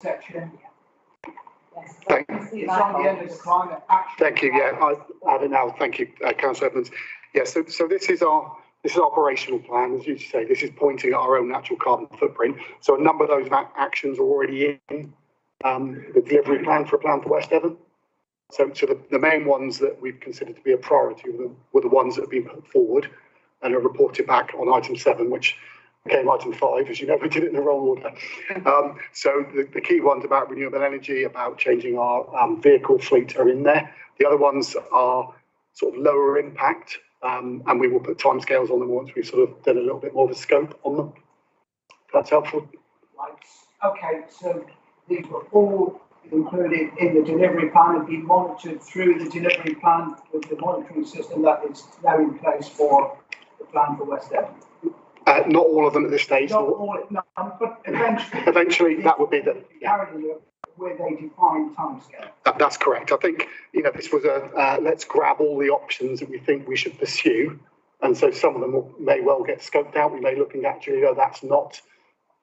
section. Yes. It's on the end of the climate action. Thank you. Yeah, I don't know. Thank you, Councillor Evans. Yeah, so this is our operational plan. As you say, this is pointing at our own natural carbon footprint. So a number of those actions are already in the delivery plan for West Devon. So the main ones that we've considered to be a priority were the ones that have been put forward and are reported back on item 7, which became item 5, as you know, we did it in the wrong order. So the key ones about renewable energy, about changing our vehicle fleet are in there. The other ones are sort of lower impact, and we will put timescales on them once we've sort of done a little bit more of a scope on them. If that's helpful. Right. Okay, so these were all included in the delivery plan and be monitored through the delivery plan with the monitoring system that is now in place for the plan for West Devon. Not all of them at this stage. Not all, no, but eventually. Eventually, that would be the. Yeah. With a defined timescale. That's correct. I think, this was let's grab all the options that we think we should pursue. And so some of them may well get scoped out. We may looking at actually, that's not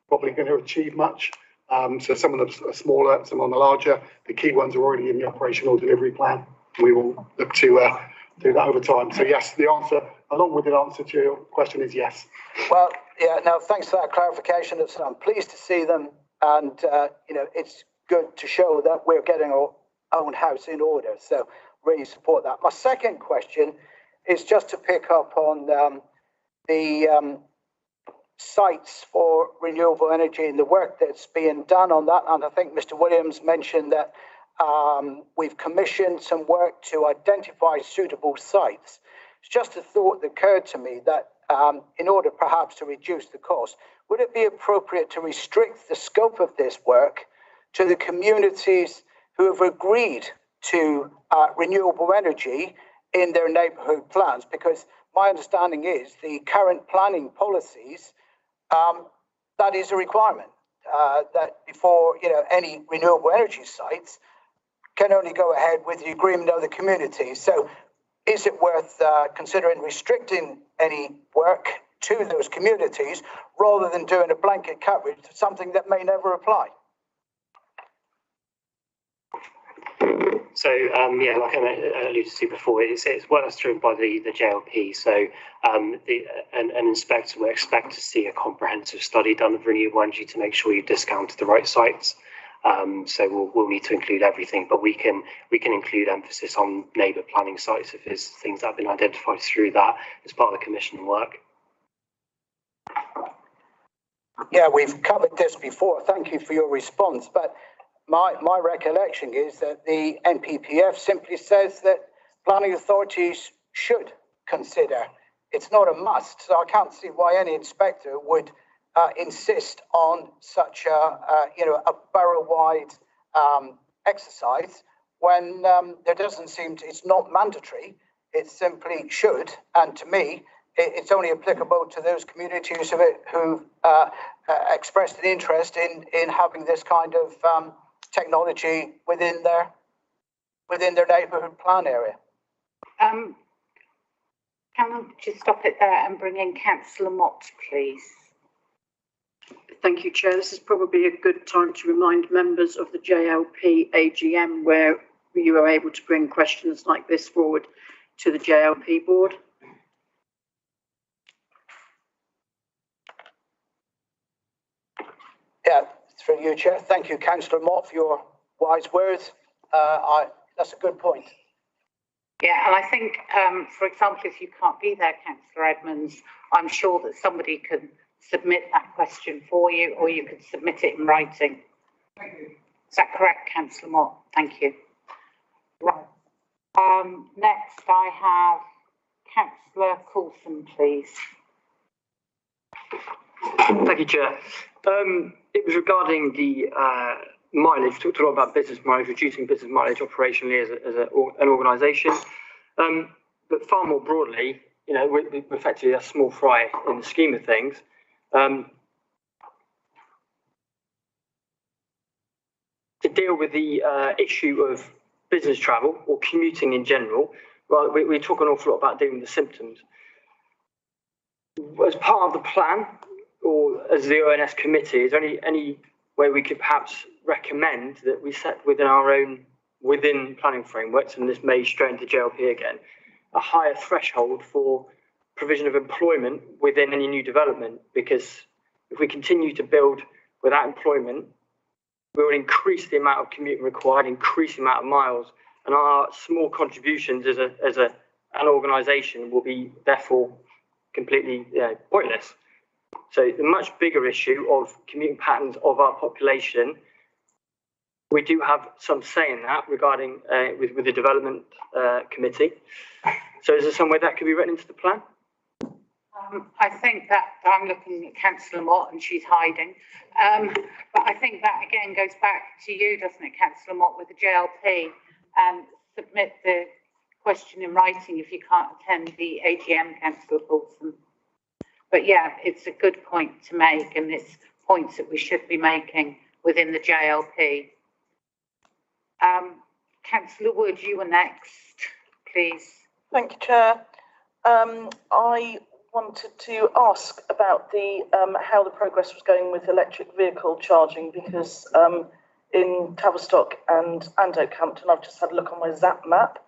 probably going to achieve much. So some of them are smaller, some of them are larger. The key ones are already in the operational delivery plan. We will look to do that over time. So yes, the answer, along with the answer to your question, is yes. Well, yeah, no, thanks for that clarification. I'm pleased to see them, and it's good to show that we're getting our own house in order. So really support that. My second question is just to pick up on the sites for renewable energy and the work that's being done on that. And I think Mr. Williams mentioned that we've commissioned some work to identify suitable sites. It's just a thought that occurred to me that in order perhaps to reduce the cost, would it be appropriate to restrict the scope of this work to the communities who have agreed to renewable energy in their neighbourhood plans? Because my understanding is the current planning policies, that is a requirement that before any renewable energy sites can only go ahead with the agreement of the community. So is it worth considering restricting any work to those communities rather than doing a blanket coverage to something that may never apply? So yeah, like I alluded to before, it's worked through by the JLP. So an inspector will expect to see a comprehensive study done of renewable energy to make sure you discounted the right sites. So we'll need to include everything, but we can include emphasis on neighbour planning sites if there's things that have been identified through that as part of the commission work. Yeah, we've covered this before. Thank you for your response, but my recollection is that the NPPF simply says that planning authorities should consider. It's not a must, so I can't see why any inspector would insist on such a borough-wide exercise when there doesn't seem to. It's not mandatory. It simply should, and to me, it's only applicable to those communities who expressed an interest in having this kind of technology within their neighbourhood plan area. Can I just stop it there and bring in Councillor Mott, please? Thank you, Chair. This is probably a good time to remind members of the JLP AGM where you were able to bring questions like this forward to the JLP board. Yeah, through you, Chair. Thank you, Councillor Mott, for your wise words. That's a good point. Yeah, and I think, for example, if you can't be there, Councillor Edmonds, I'm sure that somebody can submit that question for you, or you could submit it in writing. Thank you. Is that correct, Councillor Mott? Thank you. Right. Next, I have Councillor Coulson, please. Thank you, Chair. It was regarding the mileage. Talked a lot about business mileage, reducing business mileage operationally as an organisation, but far more broadly, we're effectively a small fry in the scheme of things. To deal with the issue of business travel or commuting in general, well, we talk an awful lot about dealing with the symptoms. As part of the plan, or as the ONS committee, is there any way we could perhaps recommend that we set within planning frameworks, and this may stray into JLP again, a higher threshold for provision of employment within any new development, because if we continue to build without employment, we will increase the amount of commuting required, increase the amount of miles, and our small contributions as an organisation will be therefore completely pointless. So the much bigger issue of commuting patterns of our population, we do have some say in that regarding with the development committee. So is there some way that could be written into the plan? I think that I'm looking at Councillor Mott and she's hiding. But I think that again goes back to you, doesn't it, Councillor Mott, with the JLP, and submit the question in writing if you can't attend the AGM, Councillor Paulson. But yeah, it's a good point to make, and it's points that we should be making within the JLP. Councillor Wood, you were next, please. Thank you, Chair. I wanted to ask about the how the progress was going with electric vehicle charging, because in Tavistock and Oakhampton, I've just had a look on my Zap map,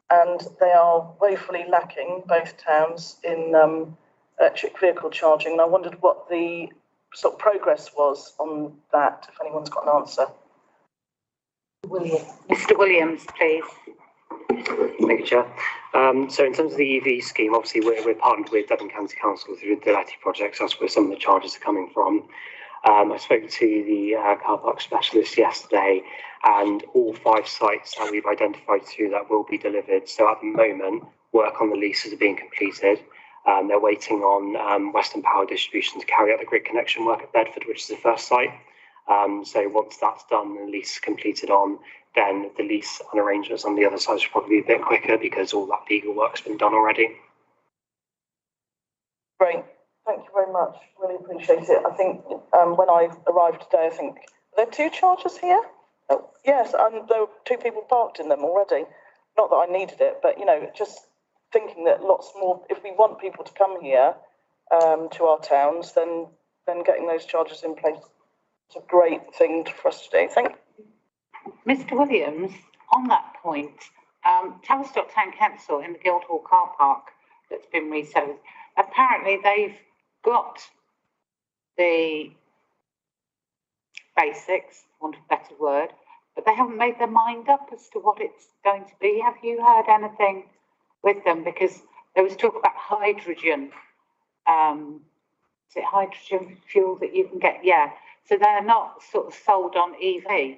and they are woefully lacking, both towns, in electric vehicle charging. And I wondered what the sort of progress was on that, if anyone's got an answer. Mr. Williams, please. Thank you, Chair. So in terms of the EV scheme, obviously we're partnered with Devon County Council through the Letty projects. That's where some of the charges are coming from. I spoke to the car park specialist yesterday, and all 5 sites that we've identified that will be delivered. So at the moment, work on the leases are being completed. They're waiting on Western Power Distribution to carry out the grid connection work at Bedford, which is the first site. So once that's done and the lease is completed on, then the lease and arrangements on the other sides will probably be a bit quicker because all that legal work's been done already. Great, thank you very much. Really appreciate it. I think when I arrived today, I think there are 2 chargers here. Oh, yes, and there were 2 people parked in them already. Not that I needed it, but you know, just thinking that lots more. If we want people to come here to our towns, then getting those chargers in place is a great thing for us to do. Thank you. Mr. Williams, on that point, Tavistock Town Council in the Guildhall car park that's been resold, apparently they've got the basics, for want of a better word, but they haven't made their mind up as to what it's going to be. Have you heard anything with them? Because there was talk about hydrogen. Is it hydrogen fuel that you can get? Yeah. So they're not sort of sold on EV.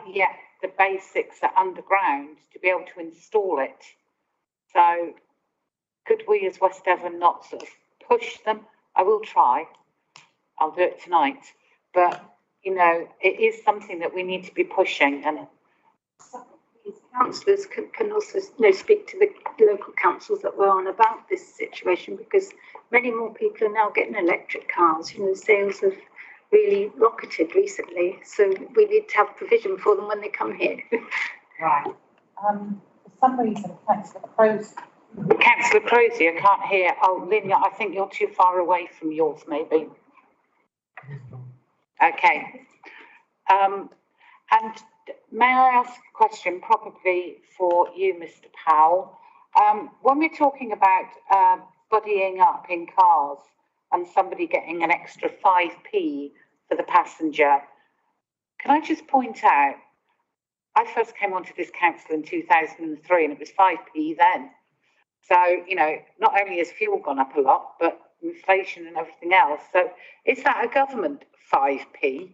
Yet the basics are underground to be able to install it. So could we as West Devon not sort of push them? I will try. I'll do it tonight. But, you know, it is something that we need to be pushing. And these councillors can also speak to the local councils that were on about this situation, because many more people are now getting electric cars. You know, sales have really rocketed recently, so we need to have provision for them when they come here. Right. For some reason, Councillor Crozier, I can't hear. Oh, Lynn, I think you're too far away from yours, maybe. Okay. And may I ask a question, probably for you, Mr. Powell? When we're talking about buddying up in cars and somebody getting an extra 5p for the passenger, can I just point out, I first came onto this council in 2003 and it was 5p then. So, you know, not only has fuel gone up a lot, but inflation and everything else. So is that a government 5p?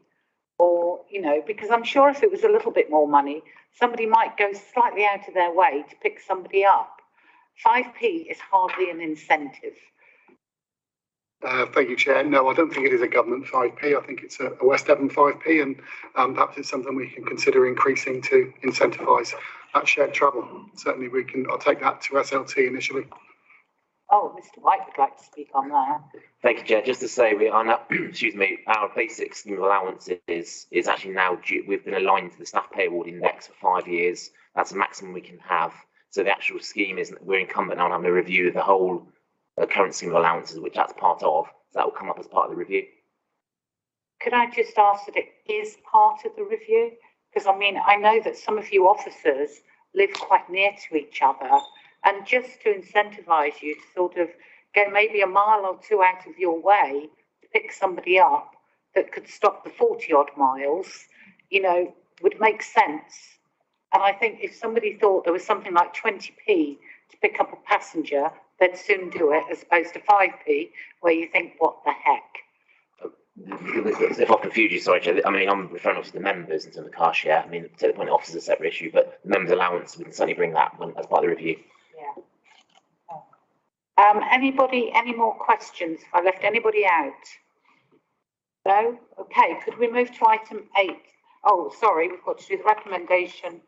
Or, you know, because I'm sure if it was a little bit more money, somebody might go slightly out of their way to pick somebody up. 5p is hardly an incentive. Thank you, Chair. No, I don't think it is a government 5p. I think it's a West Devon 5p, and perhaps it's something we can consider increasing to incentivise that shared travel. Certainly, I'll take that to SLT initially. Oh, Mr. White would like to speak on that. Thank you, Chair. Just to say, we are now, excuse me, our basic scheme of allowances is actually now due. We've been aligned to the staff pay award index for 5 years. That's the maximum we can have. So the actual scheme is we're incumbent now on having a review of the whole current scheme of allowances, which that's part of. So that will come up as part of the review. could I just ask that it is part of the review? Because I mean, I know that some of you officers live quite near to each other, and just to incentivise you to sort of go maybe a mile or two out of your way to pick somebody up that could stop the 40 odd miles, you know, would make sense. And I think if somebody thought there was something like 20p to pick up a passenger, they'd soon do it, as opposed to 5p, where you think, what the heck? If I confuse you, sorry, Chair, I mean, I'm referring to the members in terms of car share. I mean, to the point, officers is a separate issue, but the members' allowance, we can certainly bring that as part of the review. Yeah. Anybody, any more questions? If I left anybody out? No? Okay, could we move to item 8? Oh, sorry, we've got to do the recommendation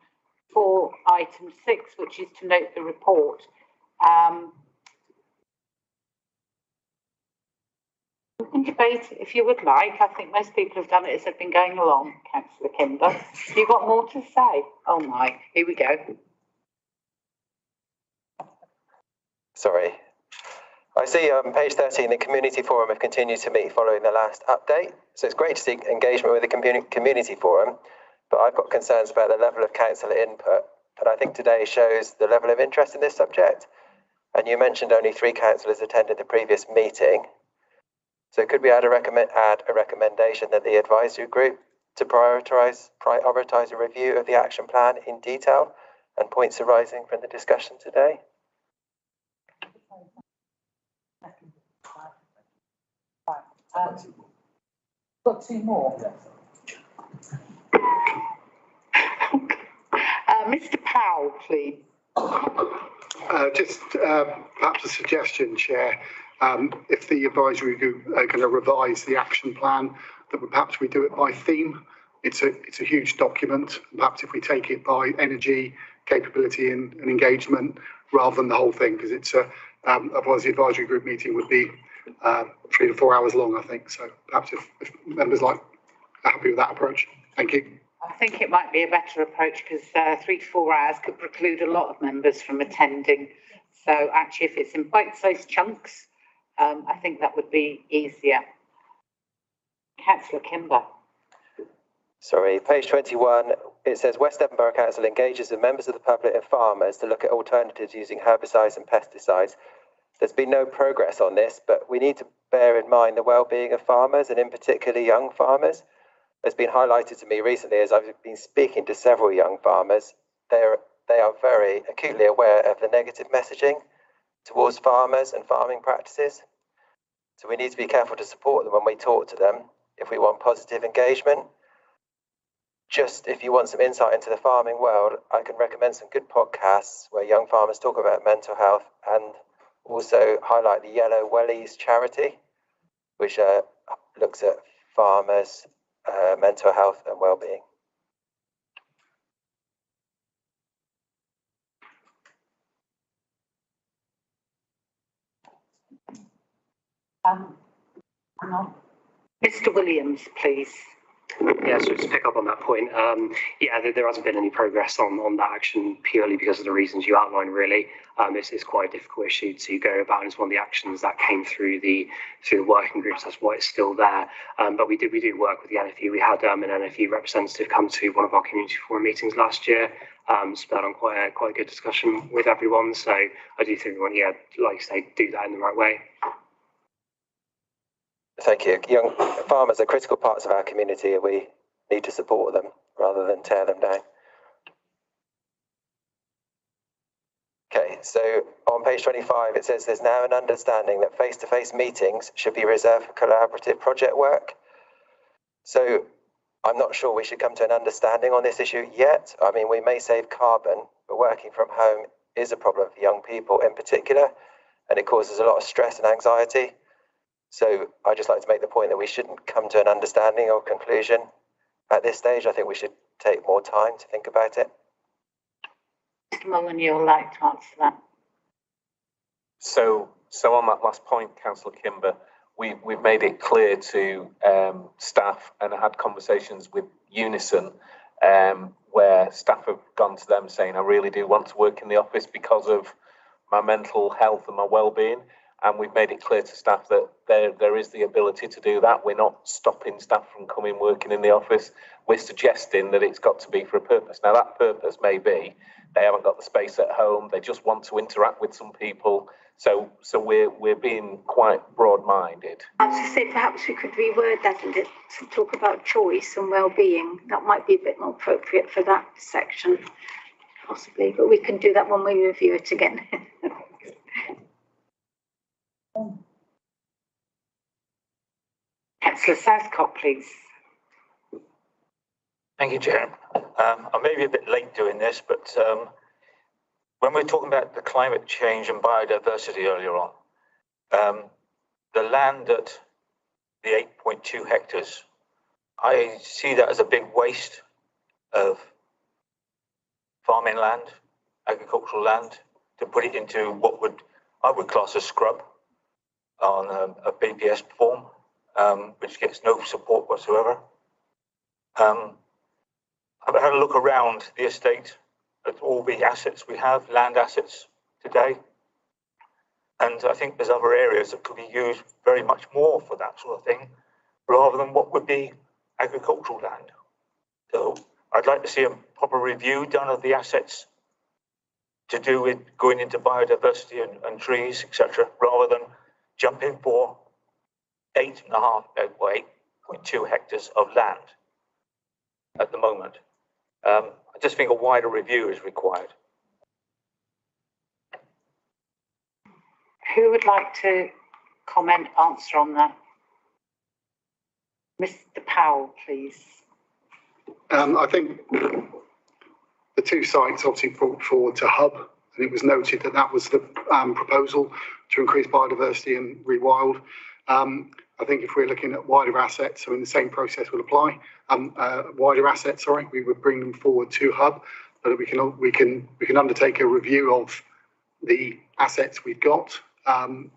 for item 6, which is to note the report. We can debate if you would like. I think most people have done it as they've been going along, Councillor Kimber. Have you got more to say? Oh my, here we go. Sorry. I see on page 13, the community forum have continued to meet following the last update. So it's great to see engagement with the community forum, but I've got concerns about the level of councillor input. And I think today shows the level of interest in this subject. And you mentioned only 3 councillors attended the previous meeting. So could we add a recommendation that the advisory group to prioritise a review of the action plan in detail and points arising from the discussion today? Got 2 more. Mr. Powell, please. Just perhaps a suggestion, Chair. If the advisory group are going to revise the action plan, that perhaps we do it by theme. It's a huge document. Perhaps if we take it by energy, capability and engagement, rather than the whole thing, because it's otherwise the advisory group meeting would be 3 to 4 hours long, I think. So perhaps if members are happy with that approach. Thank you. I think it might be a better approach because 3 to 4 hours could preclude a lot of members from attending. So actually, if it's in bite-sized chunks, I think that would be easier. Councillor Kimber. Sorry, page 21, it says West Devon Borough Council engages with members of the public and farmers to look at alternatives using herbicides and pesticides. There's been no progress on this, but we need to bear in mind the well-being of farmers and in particular young farmers. It's been highlighted to me recently as I've been speaking to several young farmers. They are very acutely aware of the negative messaging towards farmers and farming practices. So we need to be careful to support them when we talk to them if we want positive engagement. Just if you want some insight into the farming world, I can recommend some good podcasts where young farmers talk about mental health and also highlight the Yellow Wellies charity, which looks at farmers' mental health and well-being. Hang on. Mr. Williams, please. Yeah, so to pick up on that point, yeah, there hasn't been any progress on that action purely because of the reasons you outlined, really. It's quite a difficult issue to go about, and it's one of the actions that came through the working groups. That's why it's still there. But we do work with the NFU. We had an NFU representative come to one of our community forum meetings last year. So that on quite a good discussion with everyone. So I do think we want, yeah, like you say, do that in the right way. Thank you. Young farmers are critical parts of our community and we need to support them rather than tear them down. Okay, so on page 25 it says there's now an understanding that face-to-face meetings should be reserved for collaborative project work. So I'm not sure we should come to an understanding on this issue yet. I mean, we may save carbon, but working from home is a problem for young people in particular, and it causes a lot of stress and anxiety. So I'd just like to make the point that we shouldn't come to an understanding or conclusion at this stage. I think we should take more time to think about it. Mr. Mullen, you'll like to answer that. So on that last point, Councillor Kimber, we've made it clear to staff and had conversations with Unison where staff have gone to them saying, I really do want to work in the office because of my mental health and my well-being. And we've made it clear to staff that there is the ability to do that. We're not stopping staff from coming working in the office. We're suggesting that it's got to be for a purpose. Now, that purpose may be they haven't got the space at home. They just want to interact with some people. So we're being quite broad-minded. I was to say perhaps we could reword that and to talk about choice and well-being. That might be a bit more appropriate for that section, possibly. But we can do that when we review it again. Councillor Southcott, please. Thank you, Chair. I may be a bit late doing this, but when we're talking about the climate change and biodiversity earlier on, the land at the 8.2 hectares, I see that as a big waste of farming land, agricultural land, to put it into what I would class as scrub on a BPS form, which gets no support whatsoever. I've had a look around the estate at all the assets we have, land assets today. And I think there's other areas that could be used very much more for that sort of thing, rather than what would be agricultural land. So I'd like to see a proper review done of the assets to do with going into biodiversity and trees, etc., rather than jumping for 8.2 hectares of land at the moment. I just think a wider review is required. Who would like to answer on that? Mr. Powell, please. I think the two sites obviously brought forward to hub, and it was noted that that was the proposal to increase biodiversity and rewild. I think if we're looking at wider assets, so in the same process would apply, wider assets, sorry, we would bring them forward to hub, but we can undertake a review of the assets we've got, and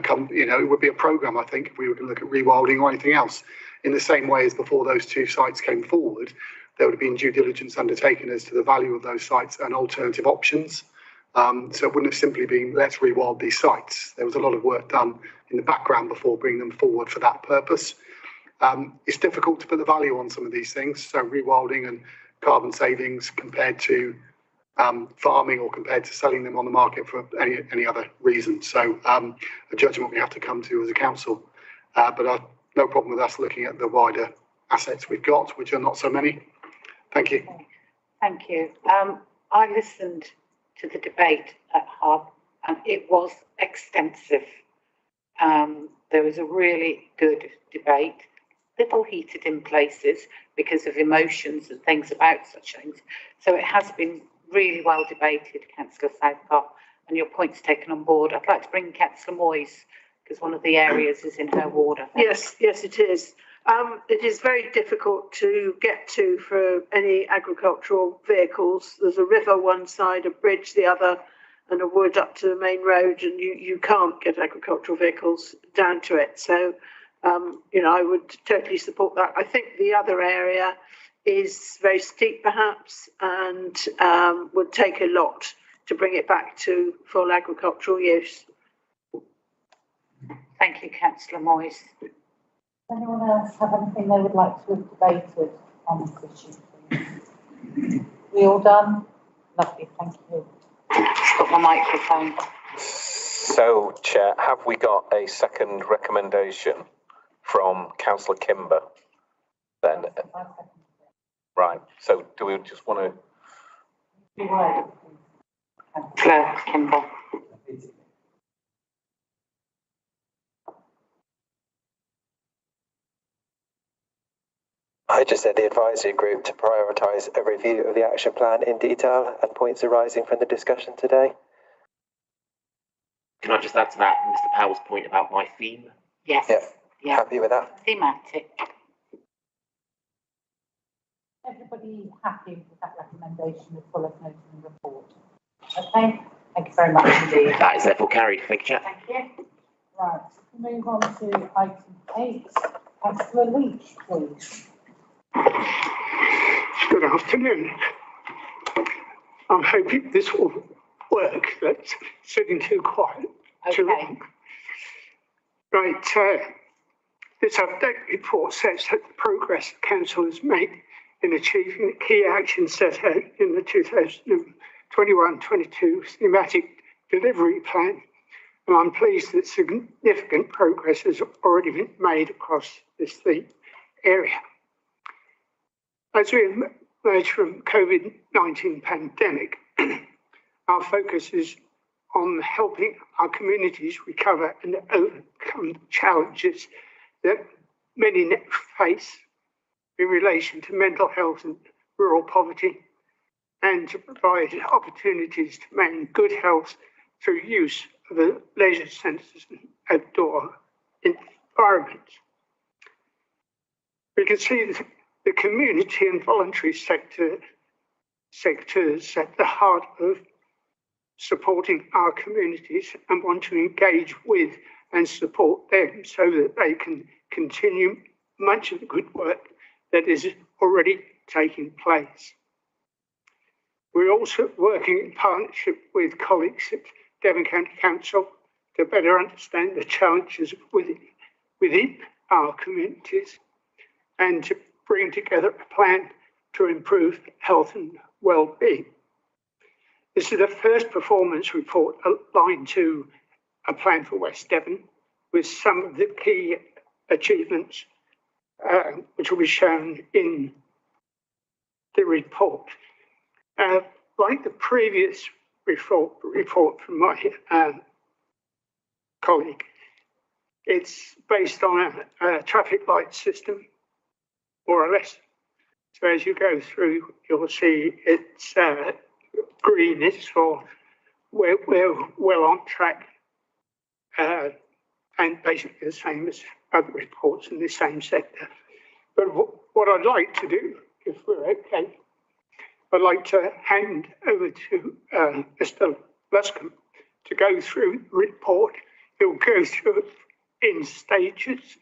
come, it would be a program, I think, if we were going to look at rewilding or anything else. In the same way as before those two sites came forward, there would have been due diligence undertaken as to the value of those sites and alternative options. So it wouldn't have simply been, let's rewild these sites. There was a lot of work done in the background before bringing them forward for that purpose. It's difficult to put the value on some of these things. So rewilding and carbon savings compared to farming or compared to selling them on the market for any other reason. So a judgment we have to come to as a council. But no problem with us looking at the wider assets we've got, which are not so many. Thank you. Thank you. I listened to the debate at Hub, and it was extensive. There was a really good debate, little heated in places because of emotions and things about such things. So it has been really well debated, Councillor Southcott, and your point's taken on board. I'd like to bring Councillor Moyes, because one of the areas is in her ward, I think. Yes, it is. It is very difficult to get to for any agricultural vehicles. There's a river one side, a bridge the other, and a wood up to the main road, and you can't get agricultural vehicles down to it. So, I would totally support that. I think the other area is very steep, perhaps, and would take a lot to bring it back to full agricultural use. Thank you, Councillor Moyes. Does anyone else have anything they would like to have debated on this issue, please? We all done? Lovely, thank you. Got my microphone. So, Chair, have we got a second recommendation from Councillor Kimber? Then, right. So, do we just want to? Councillor Kimber. I just said the advisory group to prioritise a review of the action plan in detail and points arising from the discussion today. Can I just add to that Mr. Powell's point about by theme? Yes. Yeah. Happy with that? Thematic. Everybody happy with that recommendation as full as noted in the report? Okay, thank you very much indeed. That is therefore carried. Thank you, Chair. Thank you. Right, we move on to item 8. Councillor Leach, please. Good afternoon. I'm hoping this will work. That's sitting too quiet too long. Right, this update report says that the progress the Council has made in achieving the key actions set out in the 2021-22 thematic delivery plan, and I'm pleased that significant progress has already been made across this theme area. As we emerge from COVID-19 pandemic, our focus is on helping our communities recover and overcome challenges that many face in relation to mental health and rural poverty, and to provide opportunities to maintain good health through use of the leisure centres and outdoor environments. We can see the community and voluntary sectors at the heart of supporting our communities and want to engage with and support them so that they can continue much of the good work that is already taking place. We're also working in partnership with colleagues at Devon County Council to better understand the challenges within our communities and to bring together a plan to improve health and well-being. This is the first performance report aligned to a plan for West Devon with some of the key achievements which will be shown in the report. Like the previous report from my colleague, it's based on a traffic light system, more or less. So as you go through, you'll see it's green is for we're well on track, and basically the same as other reports in the same sector. But what I'd like to do, if we're okay, I'd like to hand over to Mr. Luscombe to go through the report. He'll go through it in stages.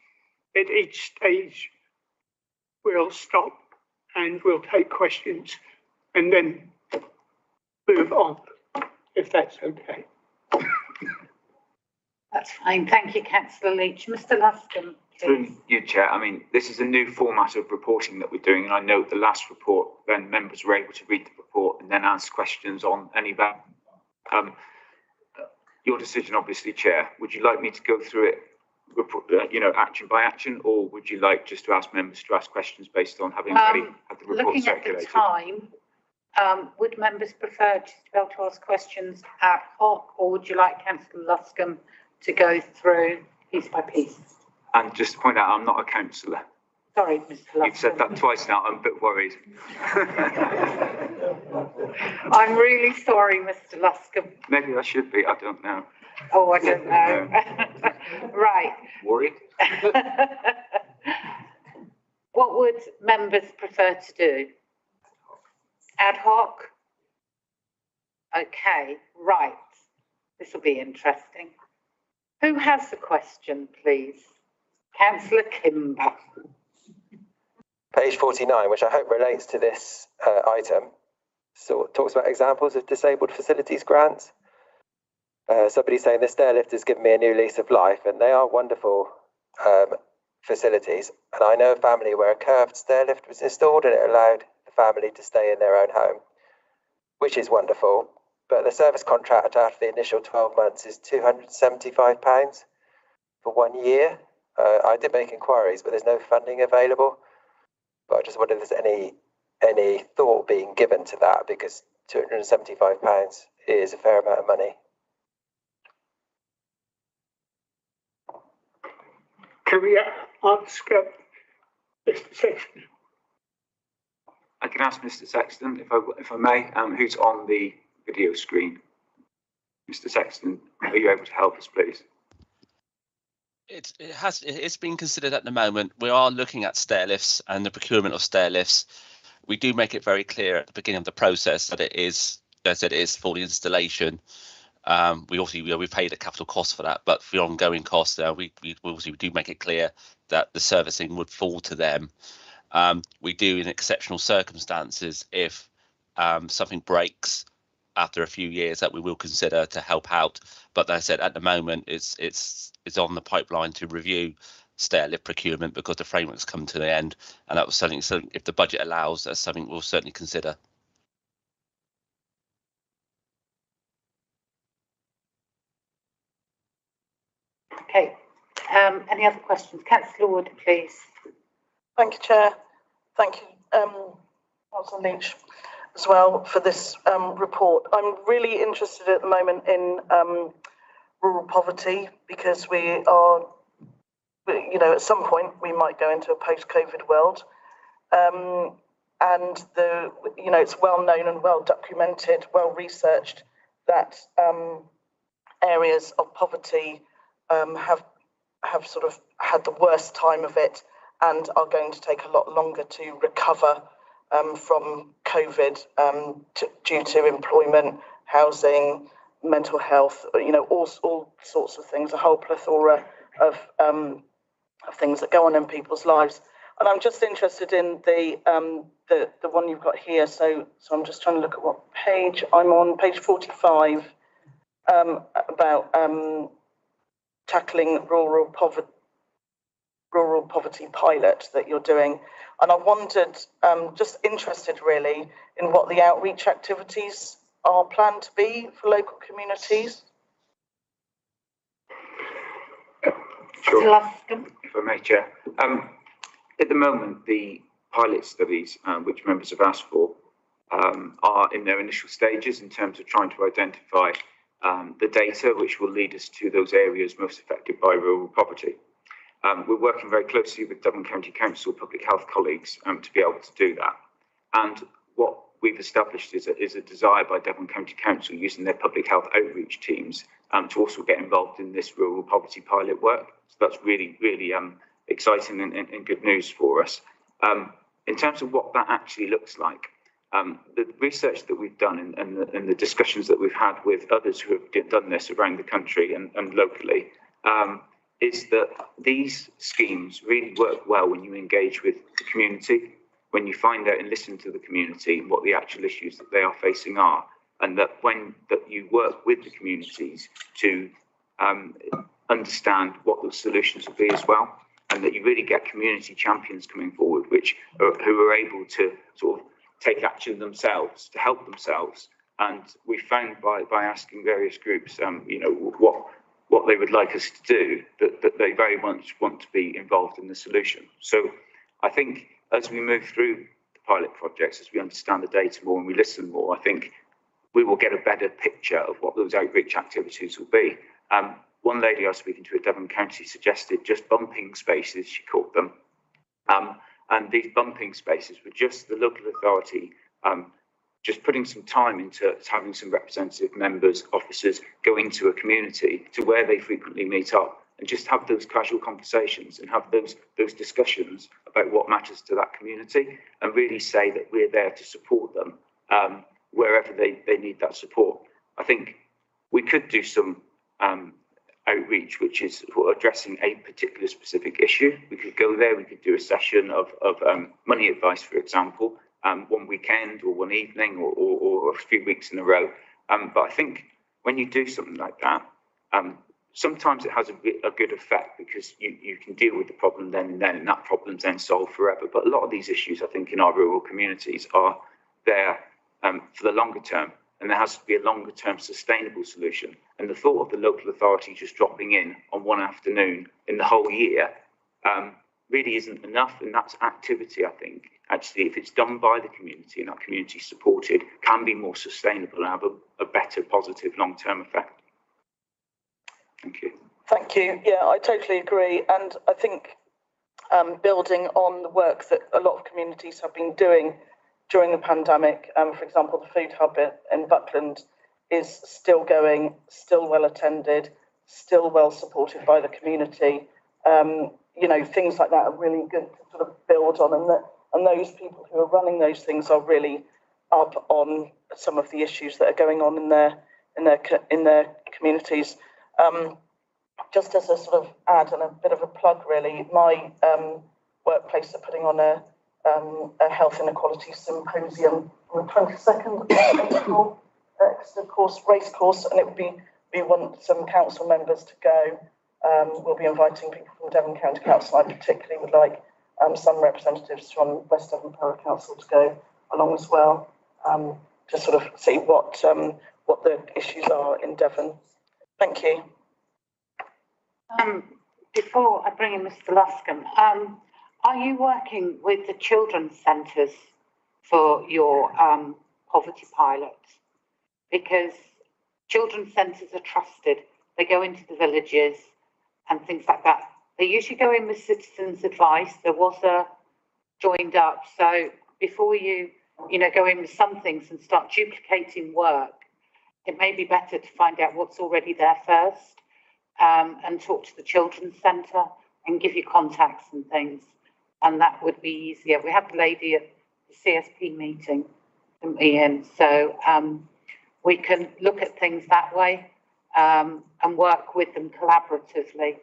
At each stage, we'll stop and we'll take questions and then move on, if that's okay. That's fine. Thank you, Councillor Leach. Mr. Luscombe, please. Through you, Chair. I mean, this is a new format of reporting that we're doing, and I note the last report, then members were able to read the report and then ask questions on any of that. Your decision, obviously, Chair. Would you like me to go through it, action by action, or would you like just to ask members to ask questions based on having already had the report looking circulated? At the time, would members prefer to be able to ask questions ad hoc, or would you like Councillor Luscombe to go through piece by piece? And just to point out, I'm not a councillor. Sorry, Mr. Luscombe. You've said that twice now. I'm a bit worried. I'm really sorry, Mr. Luscombe. Maybe I should be. I don't know. Oh, I don't know. Right. Worried? What would members prefer to do? Ad hoc? Okay, right. This will be interesting. Who has the question, please? Councillor Kimber. Page 49, which I hope relates to this item, so talks about examples of disabled facilities grants. Somebody saying the stairlift has given me a new lease of life, and they are wonderful facilities. And I know a family where a curved stairlift was installed and it allowed the family to stay in their own home, which is wonderful. But the service contract after the initial 12 months is £275 for 1 year. I did make inquiries, but there's no funding available. But I just wonder if there's any thought being given to that, because £275 is a fair amount of money. Can we ask Mr. Sexton? I can ask Mr. Sexton, if I may, who's on the video screen. Mr. Sexton, are you able to help us, please? It's been considered at the moment. We are looking at stairlifts and the procurement of stairlifts. We do make it very clear at the beginning of the process that it is, as it is for the installation. We paid a capital cost for that, but for the ongoing costs, we do make it clear that the servicing would fall to them. We do in exceptional circumstances, if something breaks after a few years that we will consider to help out. But as I said, at the moment, it's on the pipeline to review stairlift procurement because the framework's come to the end, and that was something. So if the budget allows, that's something we'll certainly consider. Okay. Any other questions? Councillor Wood, please. Thank you, Chair. Thank you, Councillor Leach, as well for this report. I'm really interested at the moment in rural poverty because we are, you know, at some point we might go into a post-COVID world, and you know, it's well known and well documented, well researched that areas of poverty have sort of had the worst time of it and are going to take a lot longer to recover from COVID due to employment, housing, mental health, you know, all sorts of things, a whole plethora of things that go on in people's lives. And I'm just interested in the one you've got here. So I'm just trying to look at what page I'm on, page 45, about tackling rural poverty pilot that you're doing. And I wondered, just interested really in what the outreach activities are planned to be for local communities. Sure. If I may, Chair. At the moment, the pilot studies, which members have asked for, are in their initial stages in terms of trying to identify the data which will lead us to those areas most affected by rural poverty. We're working very closely with Devon County Council public health colleagues to be able to do that. And what we've established is a desire by Devon County Council using their public health outreach teams to also get involved in this rural poverty pilot work. So that's really, really exciting and good news for us. In terms of what that actually looks like, the research that we've done and the discussions that we've had with others who have done this around the country and locally is that these schemes really work well when you engage with the community, when you find out and listen to the community and what the actual issues that they are facing are, and that you work with the communities to understand what the solutions will be as well, and that you really get community champions coming forward, who are able to sort of take action themselves to help themselves. And we found by asking various groups, you know, what they would like us to do, that they very much want to be involved in the solution. So I think as we move through the pilot projects, as we understand the data more and we listen more, I think we will get a better picture of what those outreach activities will be. One lady I was speaking to at Devon County suggested just bumping spaces, she called them. And these bumping spaces were just the local authority just putting some time into having some representative members, officers go into a community to where they frequently meet up and just have those casual conversations and have those discussions about what matters to that community, and really say that we're there to support them wherever they need that support. I think we could do some outreach which is for addressing a particular specific issue. We could go there, we could do a session of money advice, for example, one weekend or one evening or a few weeks in a row. But I think when you do something like that, sometimes it has a good effect because you can deal with the problem then and then, and that problem's then solved forever. But a lot of these issues, I think, in our rural communities are there for the longer term, and there has to be a longer term sustainable solution. And the thought of the local authority just dropping in on one afternoon in the whole year really isn't enough. And that's activity, I think, actually, if it's done by the community and that community supported, can be more sustainable and have a better positive long-term effect. Thank you. Thank you. Yeah, I totally agree. And I think building on the work that a lot of communities have been doing during the pandemic, for example, the food hub in Buckland is still going, still well attended, still well supported by the community. You know, things like that are really good to sort of build on, and those people who are running those things are really up on some of the issues that are going on in their communities. Just as a sort of add and a bit of a plug, really, my workplace are putting on a health inequality symposium on the 22nd of April race course, and we want some council members to go. We'll be inviting people from Devon County Council. I particularly would like some representatives from West Devon Borough Council to go along as well, to sort of see what the issues are in Devon. Thank you. Before I bring in Mr. Luscombe, are you working with the children's centres for your poverty pilot? Because children's centres are trusted. They go into the villages and things like that. They usually go in with citizens' advice. There was a joined up. So before you go in with some things and start duplicating work, it may be better to find out what's already there first, and talk to the children's centre and give you contacts and things. And that would be easier. We had the lady at the CSP meeting, didn't we, Ian? So we can look at things that way, and work with them collaboratively.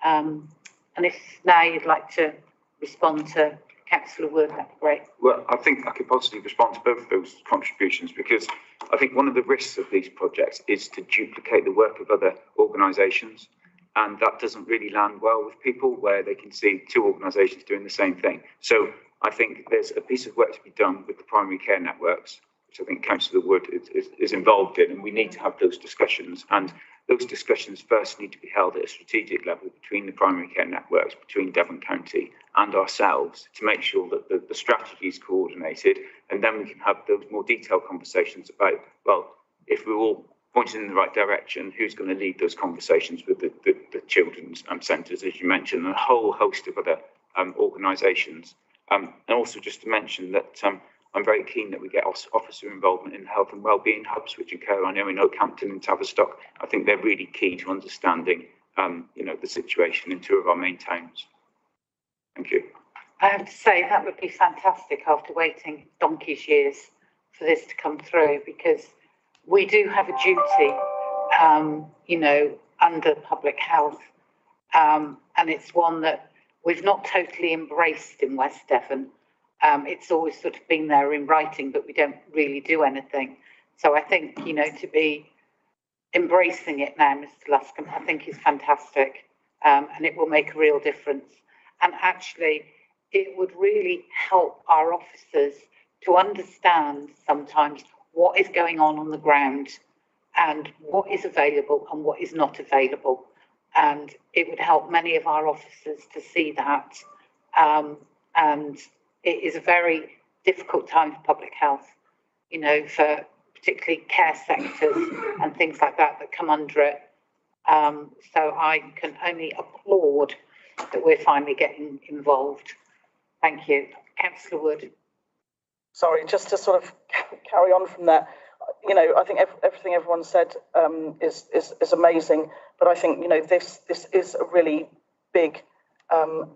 And if now you'd like to respond to Councillor Wood, that'd be great. Well, I think I could possibly respond to both of those contributions, because I think one of the risks of these projects is to duplicate the work of other organisations, and that doesn't really land well with people where they can see two organisations doing the same thing. So I think there's a piece of work to be done with the primary care networks, which I think Councillor Wood is involved in, and we need to have those discussions. And those discussions first need to be held at a strategic level between the primary care networks, between Devon County and ourselves, to make sure that the strategy is coordinated, and then we can have those more detailed conversations about, well, if we're all pointing in the right direction, who's going to lead those conversations with the children's centres, as you mentioned, and a whole host of other organisations. And also just to mention that I'm very keen that we get officer involvement in health and wellbeing hubs, which occur, I know, in Oakhampton and Tavistock. I think they're really key to understanding, the situation in two of our main towns. Thank you. I have to say that would be fantastic after waiting donkey's years for this to come through, because we do have a duty, under public health, and it's one that we've not totally embraced in West Devon. It's always sort of been there in writing, but we don't really do anything. So I think, to be embracing it now, Mr. Luscombe, I think is fantastic, and it will make a real difference. And actually, it would really help our officers to understand sometimes what is going on the ground and what is available and what is not available. And it would help many of our officers to see that. And it is a very difficult time for public health, for particularly care sectors and things like that come under it. So I can only applaud that we're finally getting involved. Thank you. Councillor Wood. Sorry, just to sort of carry on from that, I think everything everyone said is amazing, but I think, this is a really big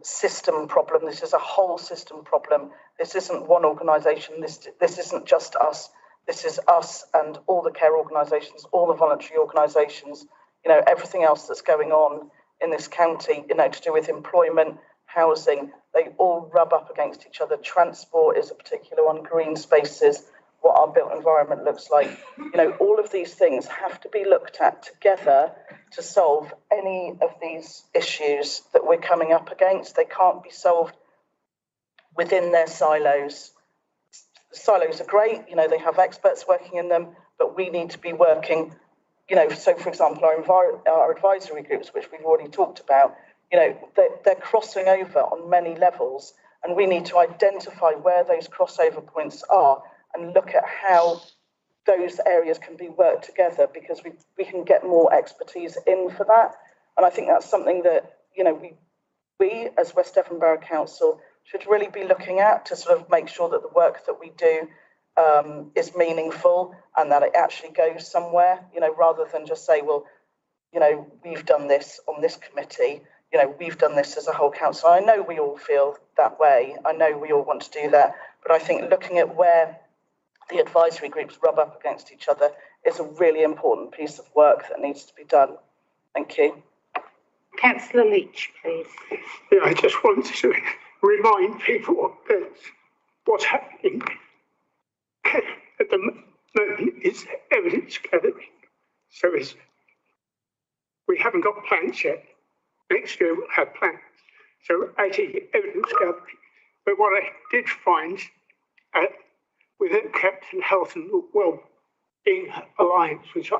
system problem. This is a whole system problem. This isn't one organisation. This isn't just us. This is us and all the care organisations, all the voluntary organisations, everything else that's going on in this county, to do with employment, housing, they all rub up against each other. Transport is a particular one, green spaces, what our built environment looks like. All of these things have to be looked at together to solve any of these issues that we're coming up against. They can't be solved within their silos. Silos are great, they have experts working in them, but we need to be working, so for example, our advisory groups, which we've already talked about, they're crossing over on many levels, and we need to identify where those crossover points are and look at how those areas can be worked together, because we can get more expertise in for that. And I think that's something that, we as West Devon Borough Council should really be looking at, to sort of make sure that the work that we do is meaningful and that it actually goes somewhere, rather than just say, well, we've done this on this committee, we've done this as a whole council. I know we all feel that way. I know we all want to do that. But I think looking at where the advisory groups rub up against each other is a really important piece of work that needs to be done. Thank you. Councillor Leach, please. Yeah, I just wanted to remind people that what's happening at the moment is evidence gathering. So we haven't got plans yet. Next year we'll have plans. So actually evidence gathering. But what I did find with the Captain Health and Wellbeing Alliance, which I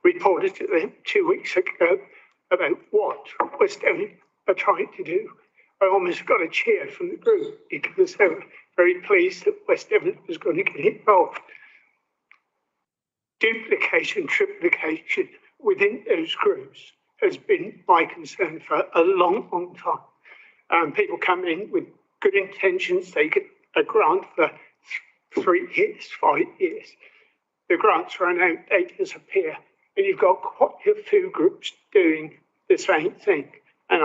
reported to them 2 weeks ago about what West Devon are trying to do, I almost got a cheer from the group because they were very pleased that West Devon was going to get involved. Duplication, triplication within those groups has been my concern for a long, long time. People come in with good intentions, they get a grant for 3 years, 5 years. The grants run out, they disappear, and you've got quite a few groups doing the same thing. And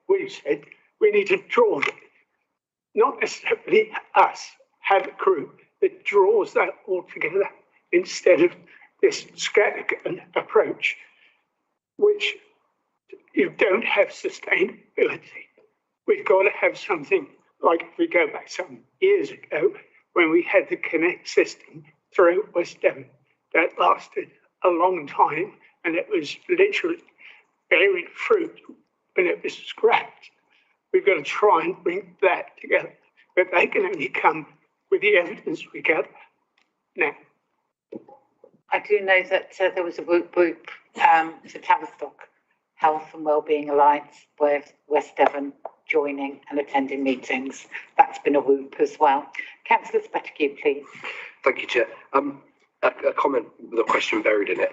we've said, we need to draw it. Not necessarily us, have a group that draws that all together instead of this scattergun approach, which you don't have sustainability. We've got to have something like, if we go back some years ago, when we had the Connect system throughout West Devon, that lasted a long time, and it was literally bearing fruit when it was scrapped. We've got to try and bring that together, but they can only come with the evidence we gather now. I do know that there was a group, the Tavistock Health and Wellbeing Alliance, with West Devon joining and attending meetings. That's been a whoop as well. Councillor Spettergue, please. Thank you, Chair. A comment with a question buried in it.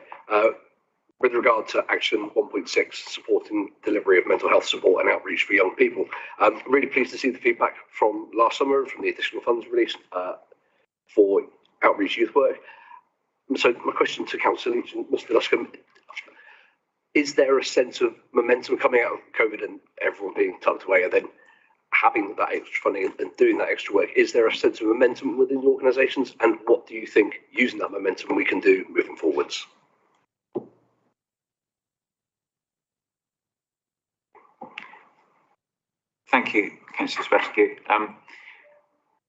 With regard to Action 1.6, supporting delivery of mental health support and outreach for young people. I'm really pleased to see the feedback from last summer from the additional funds released for outreach youth work. So my question to Councillor Leach and Mr. Luscombe, is there a sense of momentum coming out of COVID and everyone being tucked away and then having that extra funding and doing that extra work? Is there a sense of momentum within the organisations, and what do you think using that momentum we can do moving forwards? Thank you, Councillor Spettergue.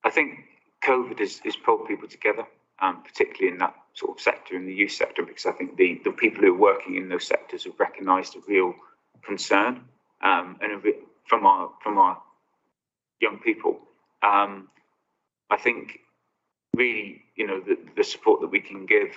I think COVID has pulled people together, particularly in that sort of sector, in the youth sector, because I think the people who are working in those sectors have recognised a real concern from our young people. I think really, the support that we can give,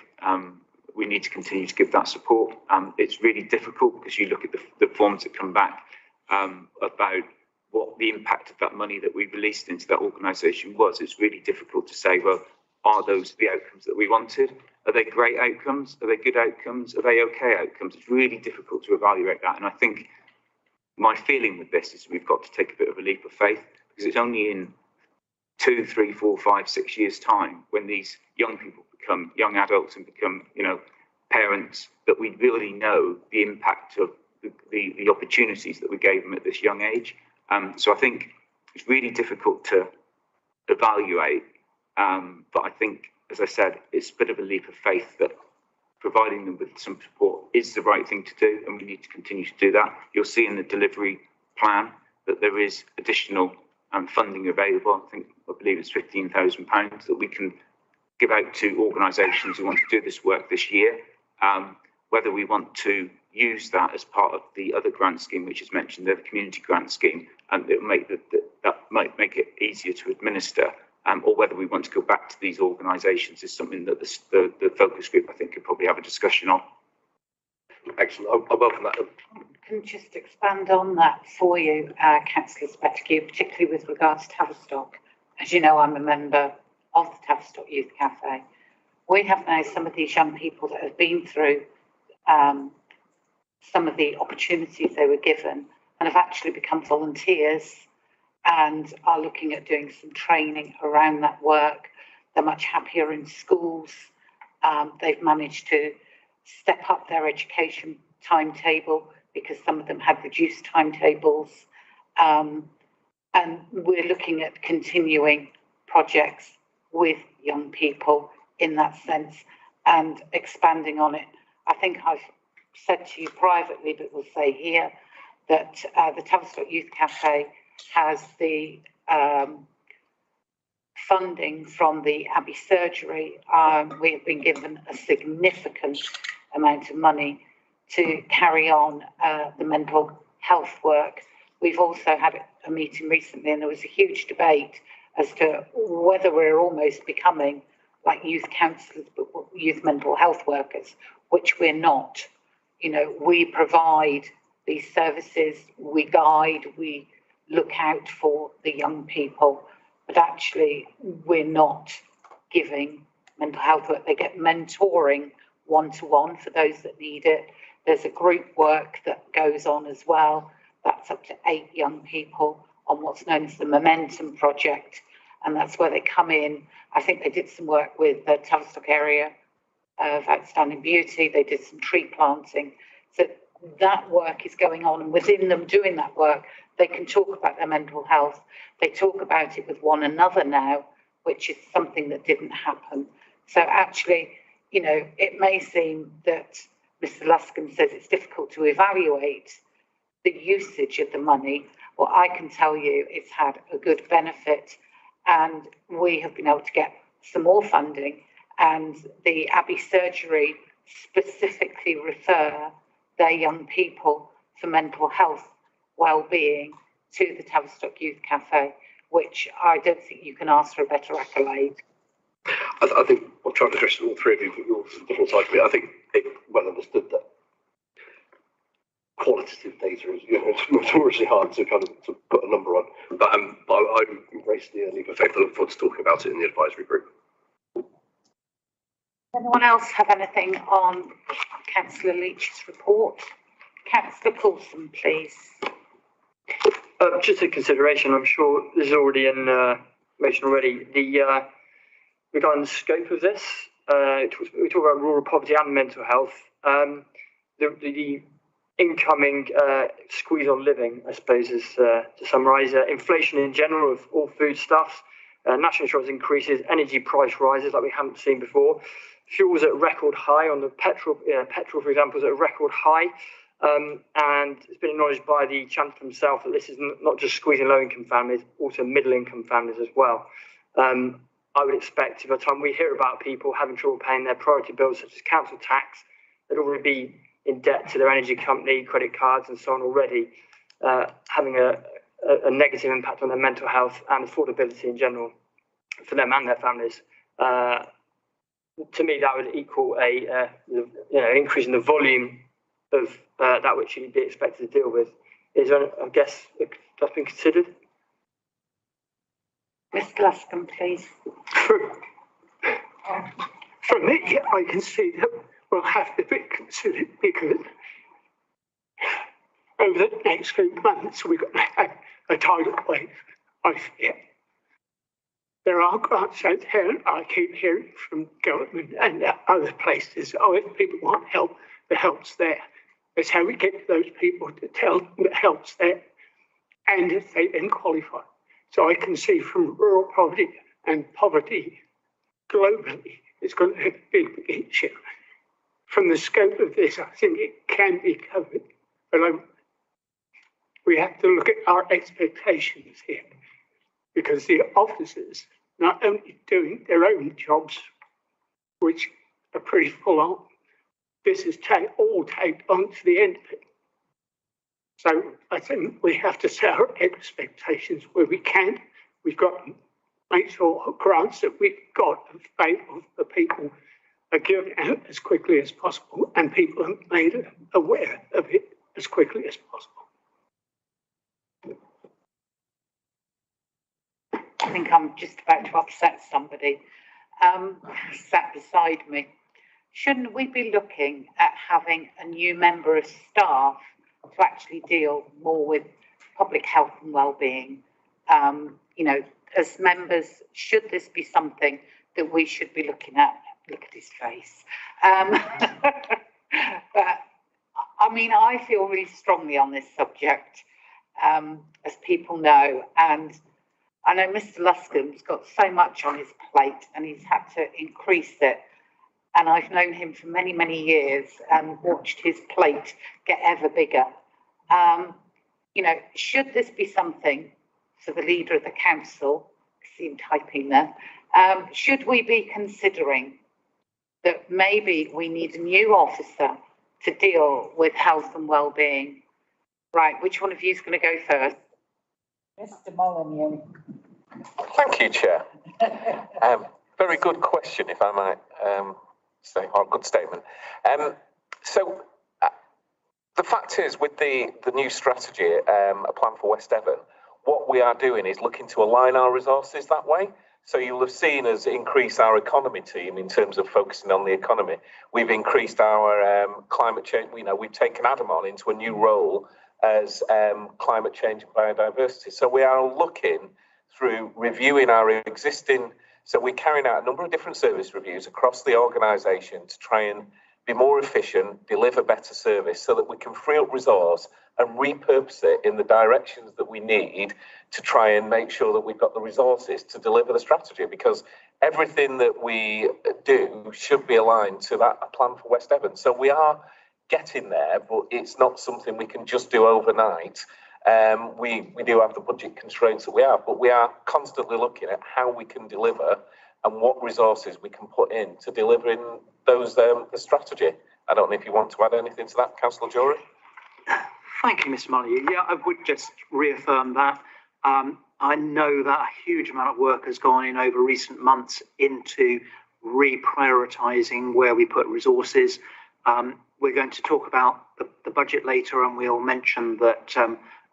we need to continue to give that support. It's really difficult because you look at the forms that come back about what the impact of that money that we released into that organisation was. It's really difficult to say, well, are those the outcomes that we wanted? Are they great outcomes? Are they good outcomes? Are they okay outcomes? It's really difficult to evaluate that. And I think my feeling with this is we've got to take a bit of a leap of faith, because it's only in 2, 3, 4, 5, 6 years' time, when these young people become young adults and become, parents, that we really know the impact of the opportunities that we gave them at this young age. So I think it's really difficult to evaluate, but I think, as I said, it's a bit of a leap of faith that providing them with some support is the right thing to do, and we need to continue to do that. You'll see in the delivery plan that there is additional funding available. I believe it's £15,000 that we can give out to organisations who want to do this work this year. Whether we want to use that as part of the other grant scheme, which is mentioned, the community grant scheme, and it that might make it easier to administer, or whether we want to go back to these organisations is something that the focus group, I think, could probably have a discussion on. Excellent. I welcome that. Can just expand on that for you, Councillor Spettergue, particularly with regards to Tavistock. As you know, I'm a member of the Tavistock Youth Cafe. We have now some of these young people that have been through some of the opportunities they were given and have actually become volunteers and are looking at doing some training around that work. They're much happier in schools. They've managed to step up their education timetable because some of them had reduced timetables. And we're looking at continuing projects with young people in that sense and expanding on it. I think I've said to you privately, but we'll say here, that the Tavistock Youth Cafe has the funding from the Abbey surgery, we have been given a significant amount of money to carry on the mental health work. We've also had a meeting recently, and there was a huge debate as to whether we're almost becoming like youth counsellors, but youth mental health workers, which we're not. You know, we provide these services, we guide, we look out for the young people, but actually we're not giving mental health work. They get mentoring one-to-one for those that need it. There's a group work that goes on as well. That's up to 8 young people on what's known as the Momentum Project. And that's where they come in. I think they did some work with the Tavistock area of Outstanding Beauty. They did some tree planting. So that work is going on. And within them doing that work, they can talk about their mental health. They talk about it with one another now, which is something that didn't happen. So actually, you know, it may seem that Mr. Luscombe says it's difficult to evaluate the usage of the money. Well, I can tell you it's had a good benefit, and we have been able to get some more funding, and the Abbey surgery specifically refer their young people for mental health well-being to the Tavistock Youth Cafe, which I don't think you can ask for a better accolade. I think I'm trying to address all three of you from different sides of it. I think it well understood that qualitative data is, you know, it's notoriously hard to kind of to put a number on. But I embrace the leap of faith. I look forward to talking about it in the advisory group. Anyone else have anything on Councillor Leach's report? Councillor Coulson, please. Just a consideration, I'm sure this is already in motion already. Regarding the scope of this, we talk about rural poverty and mental health. The incoming squeeze on living, I suppose, is to summarise. Inflation in general of all foodstuffs, national insurance increases, energy price rises like we haven't seen before. Fuel's at record high on the petrol. Petrol, for example, is at a record high. And it's been acknowledged by the Chancellor himself that this is not just squeezing low-income families, also middle-income families as well. I would expect by the time we hear about people having trouble paying their priority bills, such as council tax, they'd already be in debt to their energy company, credit cards, and so on already, having a negative impact on their mental health and affordability in general for them and their families. To me, that would equal a increase in the volume of that which you'd be expected to deal with. Is there, I guess, that's been considered? Mr. Luscombe, please. For me, I can see that we'll have to be considered because over the next few months we're going to have a tidal wave, I fear. There are grants out there, and I keep hearing from government and other places, oh, if people want help, the help's there. That's how we get those people to tell them the help's there, and if they then qualify. So I can see from rural poverty and poverty globally, it's going to be a big issue. From the scope of this, I think it can be covered, but we have to look at our expectations here, because the officers not only doing their own jobs, which are pretty full on, this is all tagged on to the end of it. So I think we have to set our expectations where we can. We've got to make sure grants that we've got available for people are given out as quickly as possible, and people are made aware of it as quickly as possible. I think I'm just about to upset somebody sat beside me. Shouldn't we be looking at having a new member of staff to actually deal more with public health and well-being? You know, as members, should this be something that we should be looking at? Look at his face. But I mean, I feel really strongly on this subject, as people know, and I know Mr. Luscombe's got so much on his plate and he's had to increase it. And I've known him for many, many years and watched his plate get ever bigger. You know, should this be something for the leader of the council, see him typing there. Should we be considering that maybe we need a new officer to deal with health and well-being? Right, which one of you is going to go first? Mr. Molyneux. Thank you, Chair. Very good question, if I might say, or good statement. The fact is, with the new strategy, a plan for West Devon, what we are doing is looking to align our resources that way. So you'll have seen us increase our economy team in terms of focusing on the economy. We've increased our climate change. We've taken Adam on into a new role as climate change and biodiversity. So we are looking through reviewing our existing. So we're carrying out a number of different service reviews across the organisation to try and be more efficient, deliver better service so that we can free up resource and repurpose it in the directions that we need to try and make sure that we've got the resources to deliver the strategy, because everything that we do should be aligned to that plan for West Devon. So we are getting there, but it's not something we can just do overnight. We do have the budget constraints that we have, but we are constantly looking at how we can deliver and what resources we can put in to delivering those the strategy. I don't know if you want to add anything to that, Councillor Jory. Thank you, Mr. Molyneux. Yeah, I would just reaffirm that. I know that a huge amount of work has gone in over recent months into reprioritising where we put resources. We're going to talk about the budget later, and we'll mention that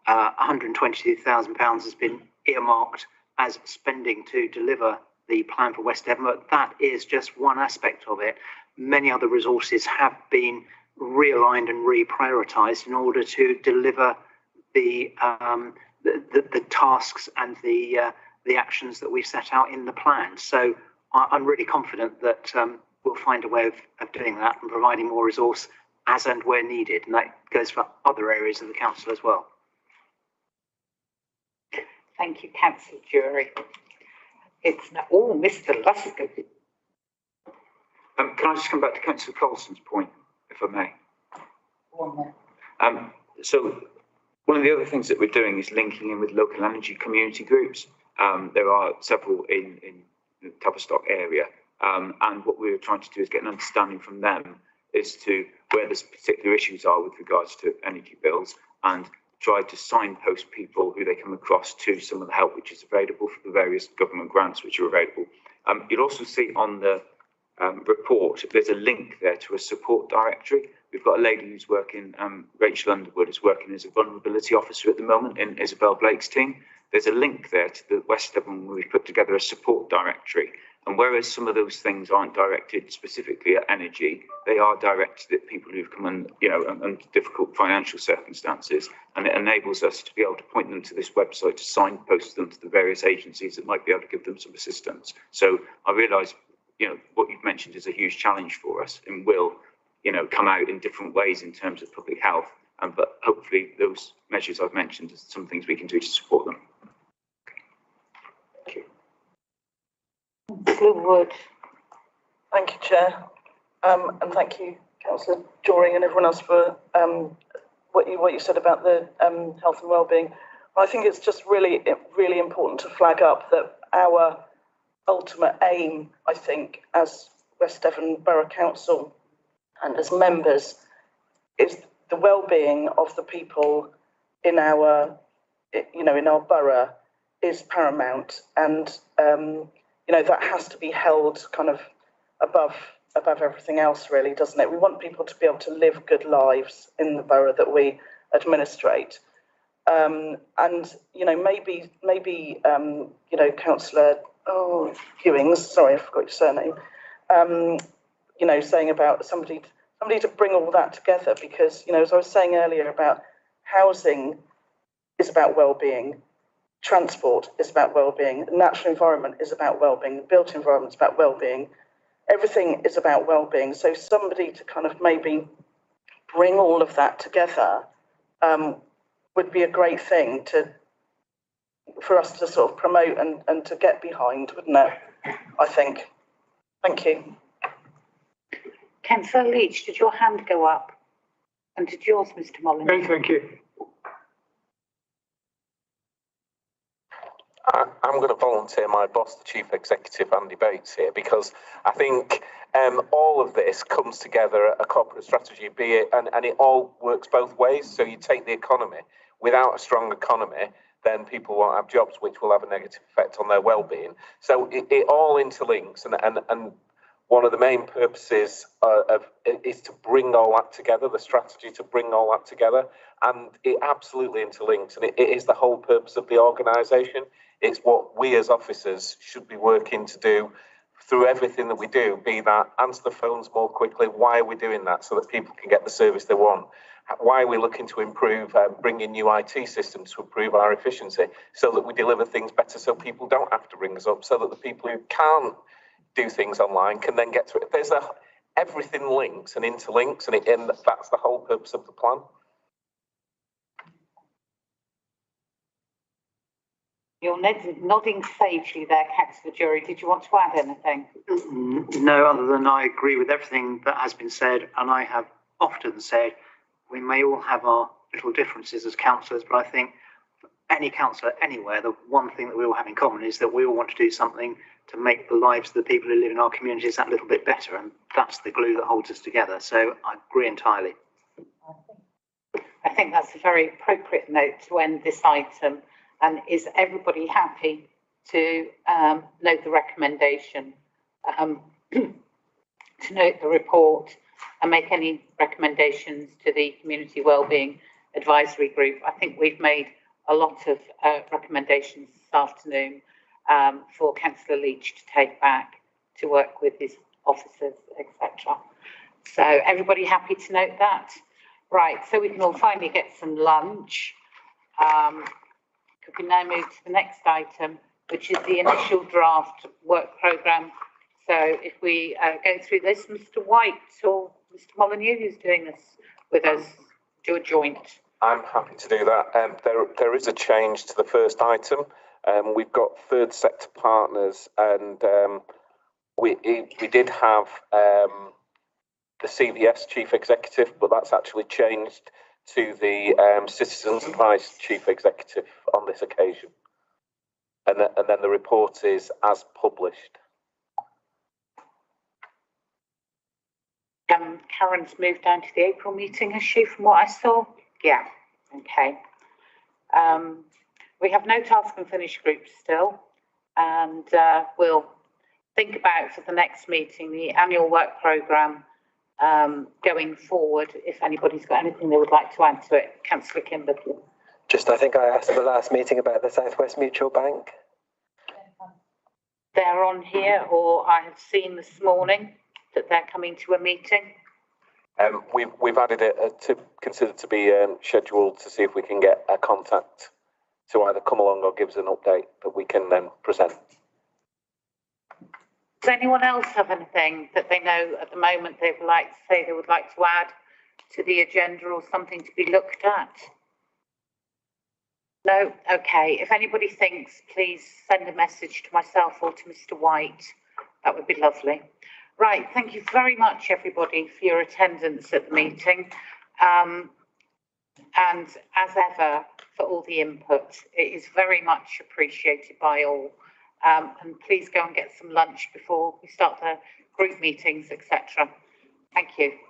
£122,000 has been earmarked as spending to deliver the plan for West Devon, but that is just one aspect of it. Many other resources have been realigned and reprioritised in order to deliver the tasks and the actions that we set out in the plan. So I'm really confident that we'll find a way of doing that and providing more resource as and where needed, and that goes for other areas of the council as well. Thank you, Councillor Jury. It's now, Mr. Luscombe. Can I just come back to Councillor Colson's point, if I may? So one of the other things that we're doing is linking in with local energy community groups. There are several in the Tavistock area, and what we're trying to do is get an understanding from them as to where the particular issues are with regards to energy bills, and try to signpost people who they come across to some of the help which is available for the various government grants which are available. You'll also see on the report, there's a link there to a support directory. We've got a lady who's working, Rachel Underwood, is working as a vulnerability officer at the moment in Isabel Blake's team. There's a link there to the West Devon where we've put together a support directory. And whereas some of those things aren't directed specifically at energy, they are directed at people who've come in, under difficult financial circumstances. And it enables us to be able to point them to this website to signpost them to the various agencies that might be able to give them some assistance. So I realise, what you've mentioned is a huge challenge for us and will, come out in different ways in terms of public health. But hopefully those measures I've mentioned are some things we can do to support them. Wood. Thank you, Chair, and thank you, Councillor Jory, and everyone else for what you said about the health and wellbeing. I think it's just really important to flag up that our ultimate aim, I think, as West Devon Borough Council and as members, is the well-being of the people in our, in our borough is paramount, and that has to be held kind of above everything else, really, doesn't it? We want people to be able to live good lives in the borough that we administrate. And maybe Councillor Hewings, sorry, I forgot your surname, saying about somebody to bring all that together, because as I was saying earlier about housing is about well-being, transport is about well-being, the natural environment is about well-being, the built environment is about well-being, everything is about well-being. So somebody to kind of maybe bring all of that together would be a great thing for us to sort of promote and to get behind, wouldn't it? I think. Thank you. Councillor Leach, did your hand go up? And did yours, Mr. Molyneux? Thank you. I'm going to volunteer my boss, the Chief Executive, Andy Bates here, because I think all of this comes together a corporate strategy, be it, and it all works both ways. So you take the economy. Without a strong economy, then people won't have jobs, which will have a negative effect on their well-being. So it all interlinks, and one of the main purposes is to bring all that together, the strategy to bring all that together, and it absolutely interlinks, and it is the whole purpose of the organisation. It's what we as officers should be working to do through everything that we do, be that answer the phones more quickly. Why are we doing that? So that people can get the service they want. Why are we looking to improve, bring in new IT systems to improve our efficiency, so that we deliver things better, so people don't have to ring us up, so that the people who can't do things online can then get to it. Everything links and interlinks, and that's the whole purpose of the plan. You're nodding sagely there, Councillor Jury. Did you want to add anything? No, other than I agree with everything that has been said, and I have often said we may all have our little differences as councillors, but I think for any councillor anywhere, the one thing that we all have in common is that we all want to do something to make the lives of the people who live in our communities that little bit better, and that's the glue that holds us together. So I agree entirely. I think that's a very appropriate note to end this item. And is everybody happy to note the recommendation, to note the report and make any recommendations to the Community Wellbeing Advisory Group? I think we've made a lot of recommendations this afternoon for Councillor Leach to take back to work with his officers, etc. So everybody happy to note that? Right, so we can all finally get some lunch. We can now move to the next item, which is the initial draft work programme. So if we go through this, Mr. White or Mr. Molyneux, who's doing this with us, do a joint. I'm happy to do that. There is a change to the first item. We've got third sector partners, and we did have the CVS chief executive, but that's actually changed to the Citizens Advice chief executive on this occasion. And then the report is as published. Karen's moved down to the April meeting, has she, from what I saw? Yeah, okay. We have no task and finish groups still, and we'll think about for the next meeting the annual work programme going forward. If anybody's got anything they would like to add to it, Councillor Kimberley. Just, I think I asked at the last meeting about the South West Mutual Bank. They're on here, or I have seen this morning that they're coming to a meeting. We've added it to consider to be scheduled to see if we can get a contact to either come along or give us an update that we can then present. Does anyone else have anything that they know at the moment they would like to say they would like to add to the agenda, or something to be looked at? No? Okay. If anybody thinks, please send a message to myself or to Mr. White. That would be lovely. Right. Thank you very much, everybody, for your attendance at the meeting. And as ever, for all the input. It is very much appreciated by all. And please go and get some lunch before we start the group meetings, etc. Thank you.